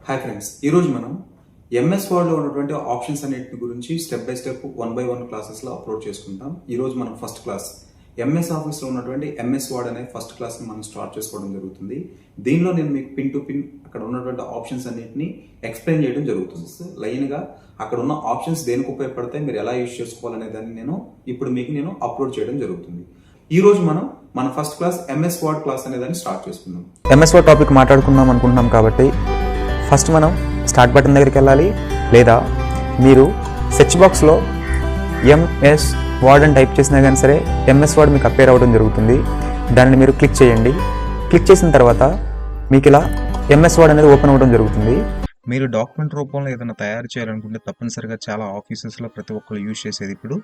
Hi friends, ఈరోజు మనం MS వర్డ్లో ఉన్నటువంటి ఆప్షన్స్ అన్నిటి గురించి స్టెప్ బై స్టెప్ 1 by 1 క్లాసెస్లో అప్లోడ్ చేసుకుంటాం. ఈరోజు మనం ఫస్ట్ క్లాస్ ఎంఎస్ ఆఫీస్లో ఉన్నటువంటి ఎంఎస్ వర్డ్ అనే ఫస్ట్ క్లాస్ని మనం స్టార్ట్ చేసుకోవడం జరుగుతుంది. దీనిలో నేను మీకు పిన్ టు పిన్ అక్కడ ఉన్నటువంటి ఆప్షన్స్ అన్నిటిని ఎక్స్ప్లెయిన్ చేయడం జరుగుతుంది. లైన్గా అక్కడ ఉన్న ఆప్షన్స్ దేనికి ఉపయోగపడతాయి, మీరు ఎలా యూజ్ చేసుకోవాలనే దాన్ని నేను అప్లోడ్ చేయడం జరుగుతుంది. ఈ రోజు మనం మన first class MS word class అనే దాన్ని స్టార్ట్ చేసుకుందాం. ఎంఎస్ వర్డ్ టాపిక్ మాట్లాడుకుందాం అనుకుంటున్నాం కాబట్టి ఫస్ట్ మనం స్టార్ట్ బటన్ దగ్గరికి వెళ్ళాలి, లేదా మీరు సెర్చ్ బాక్స్లో ఎంఎస్ వర్డ్ అని టైప్ చేసినా కానీ సరే ఎంఎస్ వర్డ్ మీకు అపేర్ అవ్వడం జరుగుతుంది. దానిని మీరు క్లిక్ చేయండి. క్లిక్ చేసిన తర్వాత మీకు ఇలా ఎంఎస్ వర్డ్ అనేది ఓపెన్ అవ్వడం జరుగుతుంది. మీరు డాక్యుమెంట్ రూపంలో ఏదైనా తయారు చేయాలనుకుంటే తప్పనిసరిగా చాలా ఆఫీసెస్లో ప్రతి ఒక్కరు యూజ్ చేసేది ఇప్పుడు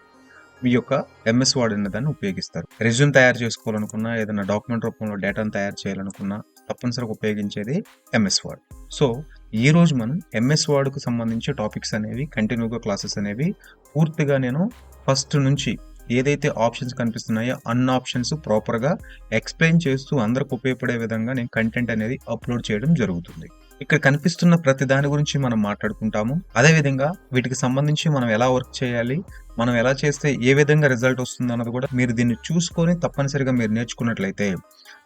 మీ యొక్క ఎంఎస్ వర్డ్ అనే దాన్ని ఉపయోగిస్తారు. రెజ్యూమ్ తయారు చేసుకోవాలనుకున్నా, ఏదైనా డాక్యుమెంట్ రూపంలో డేటాను తయారు చేయాలనుకున్నా తప్పనిసరిగా ఉపయోగించేది ఎంఎస్ వర్డ్. సో ఈ రోజు మనం ఎంఎస్ వర్డ్కు సంబంధించి టాపిక్స్ అనేవి కంటిన్యూగా క్లాసెస్ అనేవి పూర్తిగా నేను ఫస్ట్ నుంచి ఏదైతే ఆప్షన్స్ కనిపిస్తున్నాయో అన్ని ఆప్షన్స్ ప్రాపర్గా ఎక్స్ప్లెయిన్ చేస్తూ అందరికి ఉపయోగపడే విధంగా నేను కంటెంట్ అనేది అప్లోడ్ చేయడం జరుగుతుంది. ఇక్కడ కనిపిస్తున్న ప్రతి దాని గురించి మనం మాట్లాడుకుంటాము. అదేవిధంగా వీటికి సంబంధించి మనం ఎలా వర్క్ చేయాలి, మనం ఎలా చేస్తే ఏ విధంగా రిజల్ట్ వస్తుంది అన్నది కూడా మీరు దీన్ని చూసుకొని తప్పనిసరిగా మీరు నేర్చుకున్నట్లయితే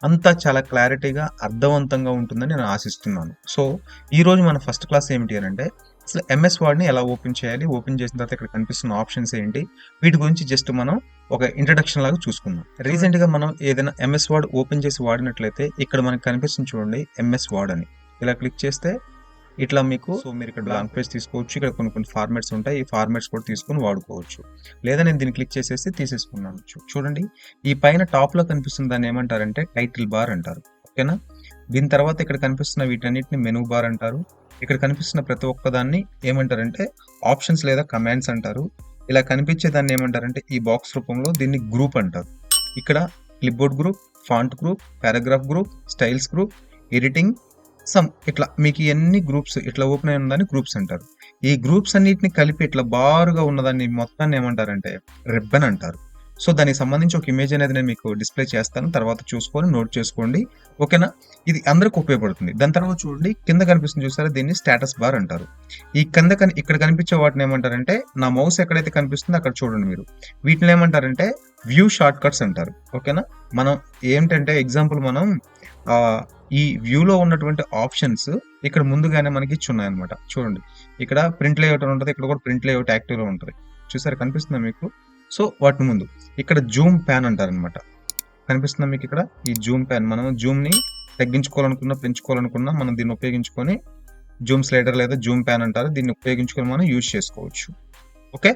అంతా చాలా క్లారిటీగా అర్థవంతంగా ఉంటుందని నేను ఆశిస్తున్నాను. సో ఈ రోజు మన ఫస్ట్ క్లాస్ ఏమిటి అని అంటే అసలు ఎంఎస్ వర్డ్ని ఎలా ఓపెన్ చేయాలి, ఓపెన్ చేసిన తర్వాత ఇక్కడ కనిపిస్తున్న ఆప్షన్స్ ఏంటి, వీటి గురించి జస్ట్ మనం ఒక ఇంట్రడక్షన్ లాగా చూసుకుందాం. రీసెంట్గా మనం ఏదైనా ఎంఎస్ వర్డ్ ఓపెన్ చేసి వాడినట్లయితే ఇక్కడ మనకు కనిపిస్తుంది చూడండి ఎంఎస్ వర్డ్ అని. ఇలా క్లిక్ చేస్తే ఇట్లా మీకు మీరు ఇక్కడ బ్లాంక్ పేజ్ తీసుకోవచ్చు. ఇక్కడ కొన్ని ఫార్మాట్స్ ఉంటాయి, ఈ ఫార్మాట్స్ కూడా తీసుకొని వాడుకోవచ్చు. లేదా నేను దీన్ని క్లిక్ చేసేసి తీసేసుకున్నాను. చూడండి ఈ పైన టాప్ లో కనిపిస్తుంది దాన్ని ఏమంటారంటే టైటిల్ బార్ అంటారు. ఓకేనా. దీని తర్వాత ఇక్కడ కనిపిస్తున్న వీటన్నిటిని మెనూ బార్ అంటారు. ఇక్కడ కనిపిస్తున్న ప్రతి ఒక్క దాన్ని ఏమంటారంటే ఆప్షన్స్ లేదా కమాండ్స్ అంటారు. ఇలా కనిపించే దాన్ని ఏమంటారంటే ఈ బాక్స్ రూపంలో దీన్ని గ్రూప్ అంటారు. ఇక్కడ clipboard group, font group, paragraph group, styles group, editing ఇట్లా మీకు ఎన్ని గ్రూప్స్ ఇట్లా ఓపెన్ అయి ఉన్నదాన్ని గ్రూప్స్ అంటారు. ఈ గ్రూప్స్ అన్నిటిని కలిపి ఇట్లా బారుగా ఉన్నదాన్ని మొత్తాన్ని ఏమంటారంటే రిబ్బన్ అంటారు. సో దానికి సంబంధించి ఒక ఇమేజ్ అనేది నేను మీకు డిస్ప్లే చేస్తాను, తర్వాత చూసుకొని నోట్ చేసుకోండి. ఓకేనా. ఇది అందరికి ఉపయోగపడుతుంది. దాని తర్వాత చూడండి కింద కనిపిస్తుంది చూసారా, దీన్ని స్టేటస్ బార్ అంటారు. ఈ ఇక్కడ కనిపించే వాటిని ఏమంటారంటే నా మౌస్ ఎక్కడైతే కనిపిస్తుందో అక్కడ చూడండి మీరు, వీటిని ఏమంటారంటే వ్యూ షార్ట్ కట్స్ అంటారు. ఓకేనా. మనం ఏంటంటే ఎగ్జాంపుల్ మనం ఈ వ్యూలో ఉన్నటువంటి ఆప్షన్స్ ఇక్కడ ముందుగానే మనకి ఇచ్చి ఉన్నాయన్నమాట. చూడండి ఇక్కడ ప్రింట్ లేఅవుట్ అని ఉంటుంది, ఇక్కడ కూడా ప్రింట్ లేఅవుట్ యాక్టివ్ లో ఉంటుంది. చూసారు కనిపిస్తుందా మీకు. సో వాటి ముందు ఇక్కడ జూమ్ ప్యాన్ అంటారనమాట. కనిపిస్తుందా మీకు ఇక్కడ ఈ జూమ్ ప్యాన్. మనం జూమ్ ని తగ్గించుకోవాలనుకున్నా పెంచుకోవాలనుకున్నా మనం దీన్ని ఉపయోగించుకొని జూమ్ స్లైడర్ లేదా జూమ్ ప్యాన్ అంటారు, దీన్ని ఉపయోగించుకొని మనం యూజ్ చేసుకోవచ్చు. ఓకే.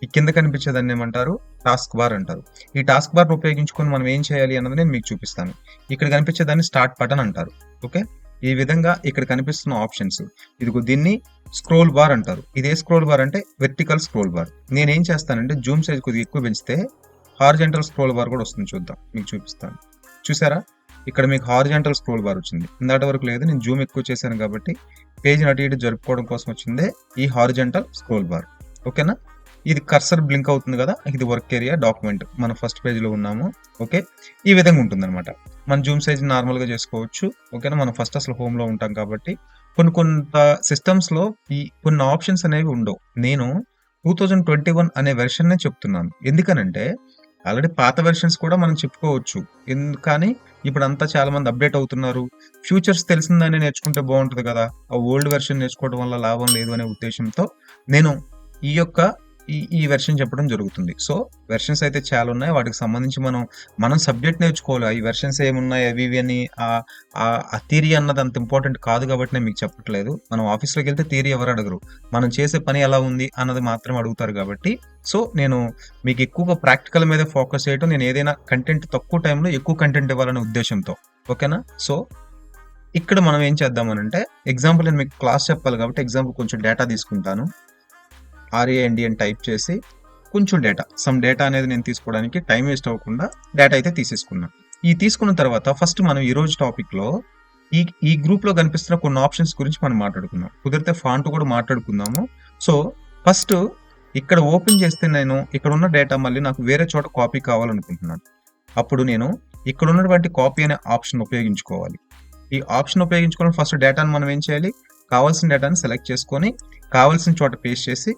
ఈ కింద కనిపించేదాన్ని ఏమంటారు టాస్క్ బార్ అంటారు. ఈ టాస్క్ బార్ ఉపయోగించుకొని మనం ఏం చేయాలి అన్నది నేను మీకు చూపిస్తాను. ఇక్కడ కనిపించేదాన్ని స్టార్ట్ బటన్ అంటారు. ఓకే. ఈ విధంగా ఇక్కడ కనిపిస్తున్న ఆప్షన్స్ ఇదిగో దీన్ని స్క్రోల్ బార్ అంటారు. ఇదే స్క్రోల్ బార్ అంటే వెర్టికల్ స్క్రోల్ బార్. నేనేం చేస్తానంటే జూమ్ సైజ్ కొద్దిగా ఎక్కువ పెంచితే హారిజంటల్ స్క్రోల్ బార్ కూడా వస్తుంది. చూద్దాం, మీకు చూపిస్తాను. చూసారా ఇక్కడ మీకు హారిజంటల్ స్క్రోల్ బార్ వచ్చింది. ఇందాటి వరకు లేదు, నేను జూమ్ ఎక్కువ చేశాను కాబట్టి పేజ్ అటు ఇటు జరుపుకోవడం కోసం వచ్చిందే ఈ హారిజంటల్ స్క్రోల్ బార్. ఓకేనా. ఇది కర్సర్ బ్లింక్ అవుతుంది కదా, ఇది వర్క్ ఏరియా డాక్యుమెంట్, మనం ఫస్ట్ పేజ్ లో ఉన్నాము. ఓకే. ఈ విధంగా ఉంటుంది అనమాట. మన జూమ్ సైజ్ నార్మల్ గా చేసుకోవచ్చు. ఓకేనా. మనం ఫస్ట్ అసలు హోమ్ లో ఉంటాం కాబట్టి కొంత సిస్టమ్స్ లో ఈ కొన్ని ఆప్షన్స్ అనేవి ఉండవు. నేను 2021 అనే వెర్షన్ నే చెప్తున్నాను. ఎందుకనంటే ఆల్రెడీ పాత వెర్షన్స్ కూడా మనం చెప్పుకోవచ్చు, కానీ ఇప్పుడు అంతా చాలా మంది అప్డేట్ అవుతున్నారు. ఫ్యూచర్స్ తెలిసిందని నేర్చుకుంటే బాగుంటుంది కదా, ఆ ఓల్డ్ వెర్షన్ నేర్చుకోవడం వల్ల లాభం లేదు అనే ఉద్దేశంతో నేను ఈ యొక్క ఈ వెర్షన్ చెప్పడం జరుగుతుంది. సో వెర్షన్స్ అయితే చాలా ఉన్నాయి, వాటికి సంబంధించి మనం సబ్జెక్ట్ నేర్చుకోవాలి. ఈ వెర్షన్స్ ఏమున్నాయి అవి ఇవి అని ఆ థియరీ అన్నది అంత ఇంపార్టెంట్ కాదు కాబట్టి నేను మీకు చెప్పట్లేదు. మనం ఆఫీస్లోకి వెళ్తే థియరీ ఎవరు అడగరు, మనం చేసే పని ఎలా ఉంది అన్నది మాత్రం అడుగుతారు. కాబట్టి సో నేను మీకు ఎక్కువగా ప్రాక్టికల్ మీద ఫోకస్ చేయడం, నేను ఏదైనా కంటెంట్ తక్కువ టైంలో ఎక్కువ కంటెంట్ ఇవ్వాలనే ఉద్దేశంతో. ఓకేనా. సో ఇక్కడ మనం ఏం చేద్దామనంటే ఎగ్జాంపుల్ నేను మీకు క్లాస్ చెప్పాలి కాబట్టి ఎగ్జాంపుల్ కొంచెం డేటా తీసుకుంటాను. RAND అని టైప్ చేసి కొంచెం సమ్ డేటా అనేది నేను తీసుకోవడానికి టైం వేస్ట్ అవ్వకుండా డేటా అయితే తీసేసుకున్నాను. ఈ తీసుకున్న తర్వాత ఫస్ట్ మనం ఈ రోజు టాపిక్ లో ఈ గ్రూప్ లో కనిపిస్తున్న కొన్ని ఆప్షన్స్ గురించి మనం మాట్లాడుకుందాం. కుదిరితే ఫాంట్ కూడా మాట్లాడుకుందాము. సో ఫస్ట్ ఇక్కడ ఓపెన్ చేస్తే నేను ఇక్కడ ఉన్న డేటా మళ్ళీ నాకు వేరే చోట కాపీ కావాలనుకుంటున్నాను. అప్పుడు నేను ఇక్కడ ఉన్నటువంటి కాపీ అనే ఆప్షన్ ఉపయోగించుకోవాలి. ఈ ఆప్షన్ ఉపయోగించుకోవడం ఫస్ట్ డేటాను మనం ఏం చేయాలి, కావాల్సిన డేటాని సెలెక్ట్ చేసుకొని కావాల్సిన చోట పేస్ట్ చేసి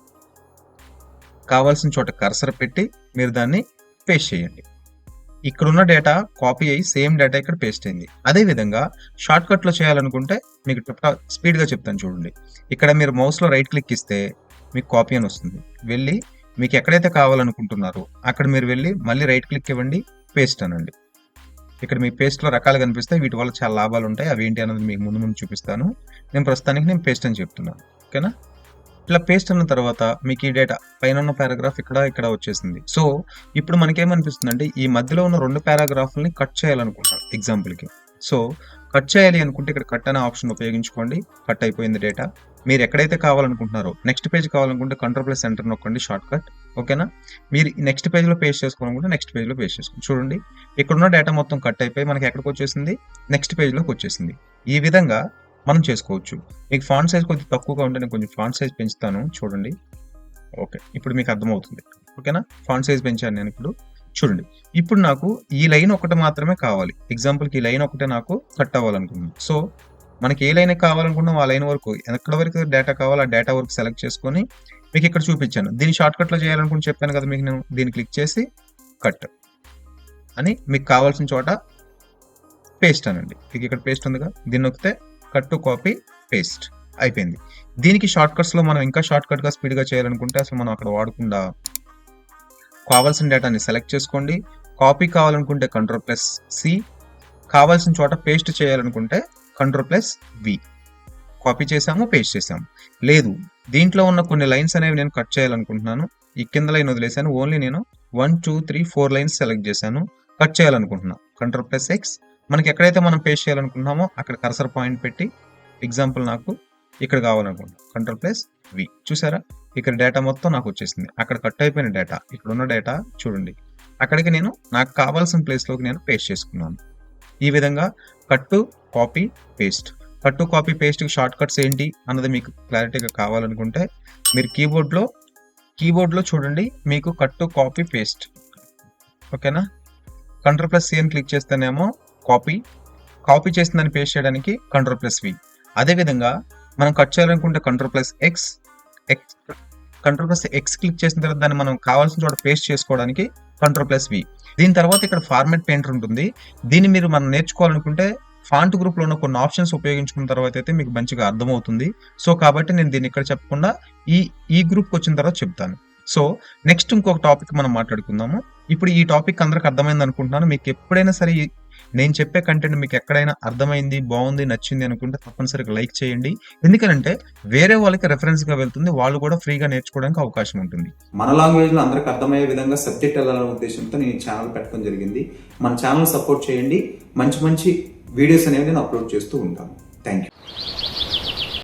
కావాల్సిన చోట కర్సర్ పెట్టి మీరు దాన్ని పేస్ట్ చేయండి. ఇక్కడున్న డేటా కాపీ అయ్యి సేమ్ డేటా ఇక్కడ పేస్ట్ అయింది. అదేవిధంగా షార్ట్ కట్లో చేయాలనుకుంటే మీకు స్పీడ్గా చెప్తాను చూడండి. ఇక్కడ మీరు మౌస్లో రైట్ క్లిక్ ఇస్తే మీకు కాపీ అని వస్తుంది. వెళ్ళి మీకు ఎక్కడైతే కావాలనుకుంటున్నారో అక్కడ మీరు వెళ్ళి మళ్ళీ రైట్ క్లిక్ ఇవ్వండి, పేస్ట్ అనండి. ఇక్కడ మీ పేస్ట్లో రకాలు కనిపిస్తాయి. వీటి వల్ల చాలా లాభాలు ఉంటాయి. అవి ఏంటి అన్నది మీకు ముందు చూపిస్తాను. నేను ప్రస్తుతానికి నేను పేస్ట్ అని చెప్తున్నాను. ఓకేనా? ఇట్లా పేస్ట్ అన్న తర్వాత మీకు ఈ డేటా పైన ఉన్న పారాగ్రాఫ్ ఇక్కడ వచ్చేసింది. సో ఇప్పుడు మనకేమనిపిస్తుంది అంటే ఈ మధ్యలో ఉన్న 2 పారాగ్రాఫ్లని కట్ చేయాలనుకుంటాం ఎగ్జాంపుల్కి. సో కట్ చేయాలి అనుకుంటే ఇక్కడ కట్ అనే ఆప్షన్ ఉపయోగించుకోండి. కట్ అయిపోయింది డేటా. మీరు ఎక్కడైతే కావాలనుకుంటున్నారో నెక్స్ట్ పేజ్ కావాలనుకుంటే Ctrl+Enter నొక్కండి, షార్ట్ కట్. ఓకేనా? మీరు నెక్స్ట్ పేజ్లో పేస్ట్ చేసుకోవాలనుకుంటే నెక్స్ట్ పేజ్లో పేస్ట్ చేసుకోండి. చూడండి ఇక్కడున్న డేటా మొత్తం కట్ అయిపోయి మనకి ఎక్కడికి వచ్చేసింది, నెక్స్ట్ పేజ్లోకి వచ్చేసింది. ఈ విధంగా మనం చేసుకోవచ్చు. మీకు ఫాంట్ సైజ్ కొద్దిగా తక్కువగా ఉంటే నేను కొంచెం ఫాంట్ సైజ్ పెంచుతాను చూడండి. ఓకే, ఇప్పుడు మీకు అర్థమవుతుంది. ఓకేనా? ఫాంట్ సైజ్ పెంచాను నేను ఇప్పుడు. చూడండి ఇప్పుడు నాకు ఈ లైన్ ఒకటి మాత్రమే కావాలి. ఎగ్జాంపుల్కి ఈ లైన్ ఒకటే నాకు కట్ అవ్వాలనుకున్నాను. సో మనకి ఏ లైన్ కావాలనుకున్నాం ఆ లైన్ వరకు ఎక్కడ వరకు డేటా కావాలో ఆ డేటా వరకు సెలెక్ట్ చేసుకొని మీకు ఇక్కడ చూపించాను. దీన్ని షార్ట్ కట్లో చేయాలనుకుని చెప్పాను కదా మీకు. నేను దీన్ని క్లిక్ చేసి కట్ అని మీకు కావాల్సిన చోట పేస్ట్ అనండి. మీకు ఇక్కడ పేస్ట్ ఉందిగా, దీన్ని నొక్కితే కట్ టు కాపీ పేస్ట్ అయిపోయింది. దీనికి షార్ట్ కట్స్లో మనం ఇంకా షార్ట్ కట్గా స్పీడ్గా చేయాలనుకుంటే అసలు మనం అక్కడ వాడకుండా కావాల్సిన డేటాని సెలెక్ట్ చేసుకోండి. కాపీ కావాలనుకుంటే Ctrl+C, కావాల్సిన చోట పేస్ట్ చేయాలనుకుంటే Ctrl+V. కాపీ చేసాము, పేస్ట్ చేసాము. లేదు దీంట్లో ఉన్న కొన్ని లైన్స్ అనేవి నేను కట్ చేయాలనుకుంటున్నాను. ఈ కింద లైన్ వదిలేసాను. ఓన్లీ నేను 1 2 3 4 లైన్స్ సెలెక్ట్ చేశాను. కట్ చేయాలనుకుంటున్నాను. Ctrl+X. మనకి ఎక్కడైతే మనం పేస్ట్ చేయాలనుకుంటున్నామో అక్కడ కర్సర్ పాయింట్ పెట్టి ఎగ్జాంపుల్ నాకు ఇక్కడ కావాలనుకుంటున్నాను Ctrl+V. చూసారా ఇక్కడ డేటా మొత్తం నాకు వచ్చేసింది. అక్కడ కట్ అయిపోయిన డేటా, ఇక్కడ ఉన్న డేటా చూడండి అక్కడికి నేను నాకు కావాల్సిన ప్లేస్లోకి నేను పేస్ట్ చేసుకున్నాను. ఈ విధంగా cut to copy paste. Cut to copy paste shortcuts ఏంటి అన్నది మీకు క్లారిటీగా కావాలనుకుంటే మీరు కీబోర్డ్లో చూడండి మీకు కట్ టు కాపీ పేస్ట్. ఓకేనా? Ctrl+C అని క్లిక్ చేస్తేనేమో కాపీ చేసిన దాన్ని పేస్ట్ చేయడానికి Ctrl+V. అదేవిధంగా మనం కట్ చేయాలనుకుంటే Ctrl+X క్లిక్ చేసిన తర్వాత దాన్ని మనం కావాల్సిన చోట పేస్ట్ చేసుకోవడానికి Ctrl+V. దీని తర్వాత ఇక్కడ ఫార్మాట్ పెయింటర్ ఉంటుంది. దీన్ని మీరు మనం నేర్చుకోవాలనుకుంటే ఫాంట్ గ్రూప్లో ఉన్న కొన్ని ఆప్షన్స్ ఉపయోగించుకున్న తర్వాత అయితే మీకు మంచిగా అర్థమవుతుంది. సో కాబట్టి నేను దీన్ని ఇక్కడ చెప్పకుండా ఈ గ్రూప్కి వచ్చిన తర్వాత చెప్తాను. సో నెక్స్ట్ ఇంకొక టాపిక్ మనం మాట్లాడుకుందాము. ఇప్పుడు ఈ టాపిక్ అందరికి అర్థమైంది అనుకుంటున్నాను. మీకు ఎప్పుడైనా సరే నేను చెప్పే కంటెంట్ మీకు ఎక్కడైనా అర్థమైంది, బాగుంది, నచ్చింది అనుకుంటే తప్పనిసరిగా లైక్ చేయండి. ఎందుకంటే వేరే వాళ్ళకి రెఫరెన్స్గా వెళ్తుంది, వాళ్ళు కూడా ఫ్రీగా నేర్చుకోవడానికి అవకాశం ఉంటుంది. మన లాంగ్వేజ్లో అందరికి అర్థమయ్యే విధంగా సబ్జెక్ట్ వెళ్ళాలనే ఉద్దేశంతో నేను ఛానల్ పెట్టడం జరిగింది. మన ఛానల్ సపోర్ట్ చేయండి. మంచి వీడియోస్ అనేవి నేను అప్లోడ్ చేస్తూ ఉంటాను. Thank you.